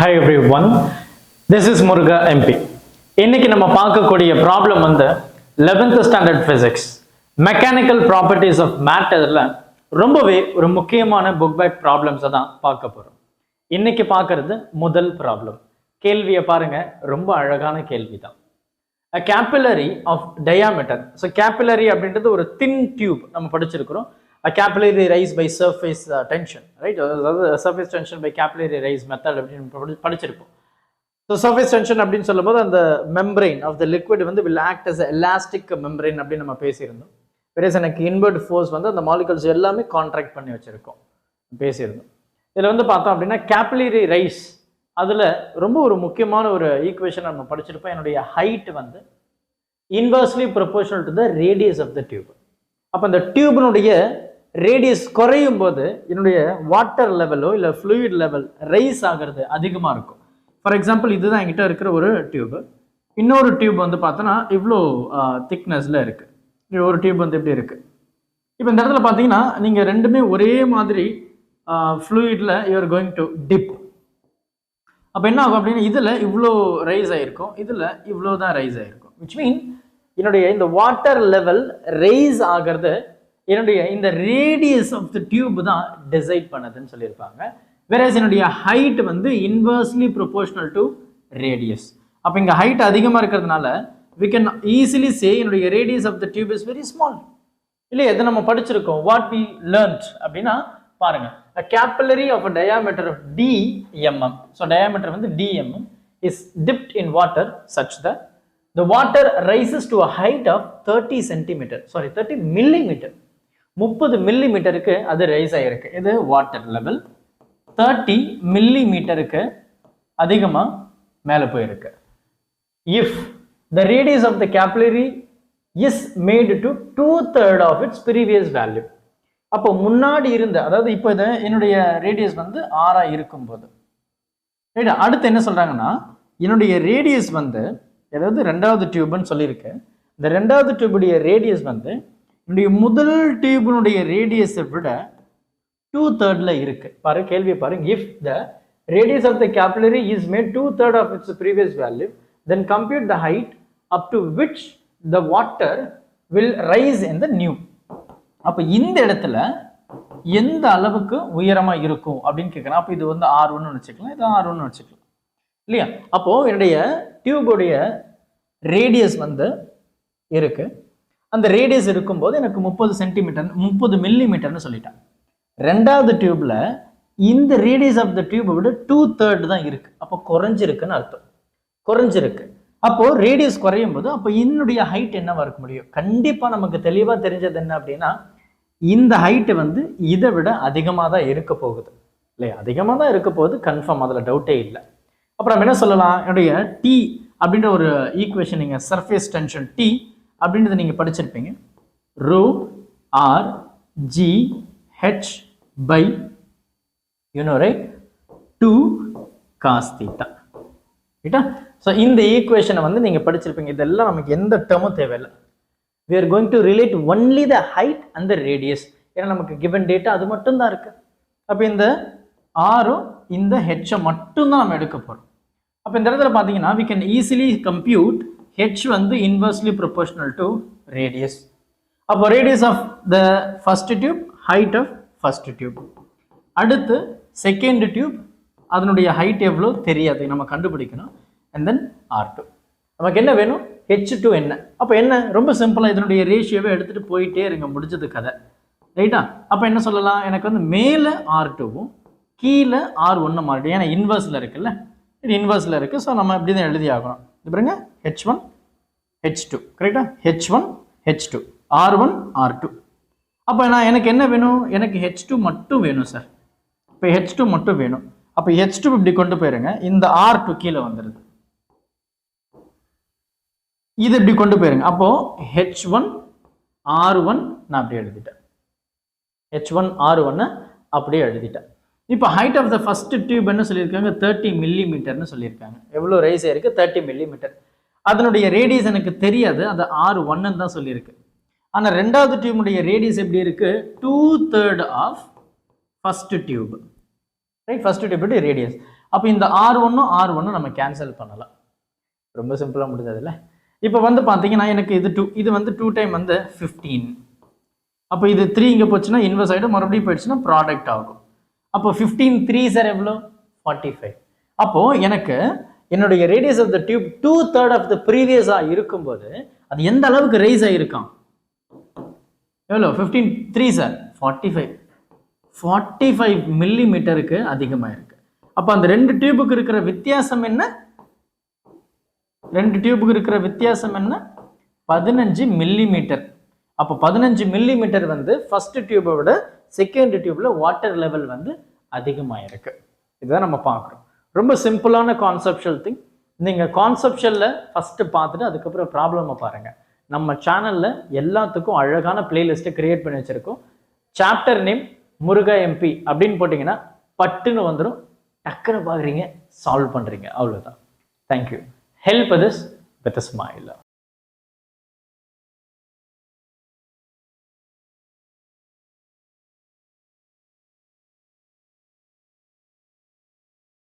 Hi everyone, this is Muruga MP. இன்னைக்கு நம்ம பார்க்கக்கூடிய ப்ராப்ளம் வந்து 11th standard physics mechanical properties of மேட்டர்ல ரொம்பவே ஒரு முக்கியமான புக் பேக் ப்ராப்ளம்ஸை தான் பார்க்க போறோம். இன்னைக்கு பார்க்கறது முதல் ப்ராப்ளம். கேள்வியை பாருங்க, ரொம்ப அழகான கேள்வி தான். A capillary of diameter. So capillary அப்படின்றது ஒரு thin tube நம்ம படிச்சிருக்கிறோம். A capillary rise by surface tension, right? Surface tension by capillary rise method அப்படின்னு படிச்சிருப்போம். So surface tension அப்படின்னு சொல்லும்போது அந்த membrane of the liquid வந்து will act as an elastic membrane அப்படின்னு நம்ம பேசியிருந்தோம். whereas எனக்கு inward force வந்து அந்த molecules எல்லாமே contract பண்ணி வச்சிருக்கோம் பேசியிருந்தோம். இதில் வந்து பார்த்தோம் அப்படின்னா capillary rise அதில் ரொம்ப ஒரு முக்கியமான ஒரு ஈக்குவேஷன் நம்ம படிச்சிருப்போம். என்னுடைய ஹைட் வந்து inversely proportional to the radius of the tube. அப்போ அந்த டியூபினுடைய ரேடியஸ் குறையும் போது என்னுடைய வாட்டர் லெவலோ இல்லை ஃப்ளூயிட் லெவல் ரைஸ் ஆகிறது அதிகமாக இருக்கும். ஃபார் எக்ஸாம்பிள் இதுதான் என்கிட்ட இருக்கிற ஒரு டியூப். இன்னொரு டியூப் வந்து பார்த்தோன்னா இவ்வளோ திக்னஸில் இருக்குது. ஒரு டியூப் வந்து எப்படி இருக்குது. இப்போ இந்த இடத்துல பார்த்தீங்கன்னா நீங்கள் ரெண்டுமே ஒரே மாதிரி ஃப்ளூயிடில் யூஆர் கோயிங் டு டிப். அப்போ என்ன ஆகும் அப்படின்னா இதில் இவ்வளோ ரைஸ் ஆகிருக்கும், இதில் இவ்வளோ தான் ரைஸ் ஆகிருக்கும். விச் மீன் என்னுடைய இந்த வாட்டர் லெவல் ரைஸ் ஆகிறது என்னுடைய இந்த ரேடியஸ் ஆஃப் த டியூப் தான் டிசைட் பண்ணதுன்னு சொல்லியிருப்பாங்க. வேறஸ் என்னுடைய ஹைட் வந்து இன்வர்ஸ்லி ப்ரொபோர்ஷனல் டு ரேடியஸ். அப்போ இங்கே ஹைட் அதிகமாக இருக்கிறதுனால வி கேன் ஈஸிலி சே என்னுடைய radius of the tube is very small. இல்லையா, எதை நம்ம படிச்சிருக்கோம், வாட் வி லேர்ன்ட் அப்படின்னா பாருங்க, a capillary of a diameter of d mm. So diameter வந்து d mm is dipped in water such that the water rises to a height of 30 centimeter. Sorry, 30 millimeter. 30 millimeterக்கு அது rice ஆயிருக்கு. இது water level 30 millimeterக்கு அதிகமா மேல போயிருக்கு. If the radius of the capillary is made to 2/3 of its previous value. அப்போ முன்னாடி இருந்த, அதாவது இப்போ இதை என்னுடைய ரேடியஸ் வந்து 6 இருக்கும்போது, ரைட், அடுத்து என்ன சொல்றாங்கன்னா என்னுடைய ரேடியஸ் வந்து, அதாவது ரெண்டாவது டியூப்னு சொல்லியிருக்கேன், இந்த ரெண்டாவது டியூபுடைய ரேடியஸ் வந்து என்னுடைய முதல் டியூபினுடைய ரேடியஸை விட 2/3 இருக்கு. பாரு, கேள்வியை பாருங்க. If the radius of the capillary is made 2/3 of its previous value, then compute the height up to which the water will rise in the new. அப்போ இந்த இடத்துல எந்த அளவுக்கு உயரமாக இருக்கும் அப்படின்னு கேட்குறேன். அப்போ இது வந்து R1 வச்சுக்கலாம், இது R1 வச்சுக்கலாம் இல்லையா. அப்போது என்னுடைய டியூபுடைய ரேடியஸ் வந்து இருக்கு. அந்த ரேடியஸ் இருக்கும்போது எனக்கு 30 சென்டிமீட்டர் 30 மில்லிமீட்டர்னு சொல்லிட்டேன். ரெண்டாவது டியூப்ல இந்த ரேடியஸ் ஆஃப் த டியூபை விட 2/3 தான் இருக்கு. அப்போ குறைஞ்சிருக்குன்னு அர்த்தம், குறைஞ்சிருக்கு. அப்போ ரேடியஸ் குறையும் போது அப்போ என்னுடைய ஹைட் என்னவா இருக்க முடியும்? கண்டிப்பாக நமக்கு தெளிவாக தெரிஞ்சது என்ன அப்படின்னா இந்த ஹைட்டு வந்து இதை விட அதிகமாக தான் இருக்க போகுது இல்லையா, அதிகமாக தான் இருக்க போகுது, கன்ஃபார்ம், அதில் டவுட்டே இல்லை. அப்புறம் என்ன சொல்லலாம், என்னுடைய டி அப்படின்ற ஒரு ஈக்குவேஷன், நீங்கள் சர்ஃபேஸ் டென்ஷன் டி அப்படின்றத நீங்கள் படிச்சிருப்பீங்க. Rho R G H by right 2 cos theta, ரைட்டா. ஸோ இந்த ஈக்குவேஷனை வந்து நீங்கள் படிச்சிருப்பீங்க. இதெல்லாம் நமக்கு எந்த டேர்மும் தேவையில்லை. We are going to relate only the height and the radius. ஏன்னா நமக்கு given data அது மட்டும் தான் இருக்கு. அப்போ இந்த ஆரும் இந்த h மட்டும் தான் நம்ம எடுக்க போறோம். அப்போ இந்த இடத்துல பார்த்தீங்கன்னா we can easily compute h வந்து inversely proportional to radius. அப்போ radius of the first tube, height of first tube. அடுத்து second tube, அதனுடைய height எவ்வளோ தெரியாது, நம்ம கண்டுபிடிக்கணும். And then R2. நமக்கு என்ன வேணும், H2 என்ன. அப்போ என்ன, ரொம்ப சிம்பிளாக இதனுடைய ரேஷியோவை எடுத்துகிட்டு போயிட்டே இருங்க, முடிஞ்சது கதை, ரைட்டா. அப்போ என்ன சொல்லலாம், எனக்கு வந்து மேலே R2வும் கீழே R1 மாறிடும். ஏன்னா இன்வர்ஸில் இருக்குல்ல, இது இன்வர்ஸில் இருக்குது. ஸோ நம்ம இப்படி தான் எழுதி ஆகணும். இது பாருங்க, H1 H2, கரெக்டா, H1 H2 R1 R2. அப்போ எனக்கு என்ன வேணும், எனக்கு H2 மட்டும் வேணும் சார். இப்போ H2 மட்டும் வேணும். அப்போ H2 இப்படி கொண்டு போயிருங்க, இந்த R2 கீழே வந்துடுது, இது இப்படி கொண்டு போயிருங்க. அப்போ H1 R1 நான் அப்படியே எழுதிட்டேன், H1 R1 அப்படியே எழுதிட்டேன். இப்போ height of the first tube என்ன சொல்லியிருக்காங்க, 30 மில்லிமீட்டர்னு சொல்லியிருக்காங்க. எவ்வளோ ரைஸ் ஆயிருக்கு, 30 மில்லிமீட்டர். அதனுடைய ரேடியஸ் எனக்கு தெரியாது, அது R1 தான் சொல்லியிருக்கு. ஆனால் ரெண்டாவது டியூபுடைய ரேடியஸ் எப்படி இருக்கு, 2/3 of first tube, right, first டியூபுடைய ரேடியஸ். அப்போ இந்த R1 நம்ம கேன்சல் பண்ணலாம். ரொம்ப சிம்பிளாக முடிஞ்சதுல. இப்போ வந்து பார்த்தீங்கன்னா எனக்கு இது வந்து 2 டைம் வந்து 15. அப்போ இது 3 இங்கே போச்சுன்னா இன்வெர்ஸ் ஆகிடும், மறுபடியும் போயிடுச்சுன்னா ப்ராடக்ட் ஆகும். அப்போ 15 3 சார் எவ்வளோ 45. அப்போ எனக்கு என்னுடைய radius of the tube 2/3 of the ப்ரீவியஸாக இருக்கும்போது அது எந்த அளவுக்கு ரைஸ் ஆகிருக்கான்? எவ்வளோ 15 3 சார் 45 மில்லிமீட்டருக்கு அதிகமாக இருக்கு. அப்போ அந்த 2 டியூபுக்கு இருக்கிற வித்தியாசம் என்ன? 2 டியூபுக்கு இருக்கிற வித்தியாசம் என்ன? 15 மில்லிமீட்டர். அப்போ 15 மில்லிமீட்டர் வந்து ஃபர்ஸ்ட் டியூபை விட செகண்ட் டியூப்ல வாட்டர் லெவல் வந்து அதிகமாக இருக்கு. இதுதான் நம்ம பார்க்குறோம். ரொம்ப சிம்பிளான கான்செப்ஷுவல் திங். நீங்கள் கான்செப்ஷுவலில் ஃபஸ்ட்டு பார்த்துட்டு அதுக்கப்புறம் ப்ராப்ளமை பாருங்கள். நம்ம சேனலில் எல்லாத்துக்கும் அழகான பிளேலிஸ்ட்டை கிரியேட் பண்ணி வச்சுருக்கோம். சாப்டர் நேம் முருகா எம்பி அப்படின்னு போட்டிங்கன்னா பட்டுன்னு வந்துடும். டக்குன்னு பார்க்குறீங்க, சால்வ் பண்ணுறீங்க, அவ்வளோதான். Thank you. Help others with a smile.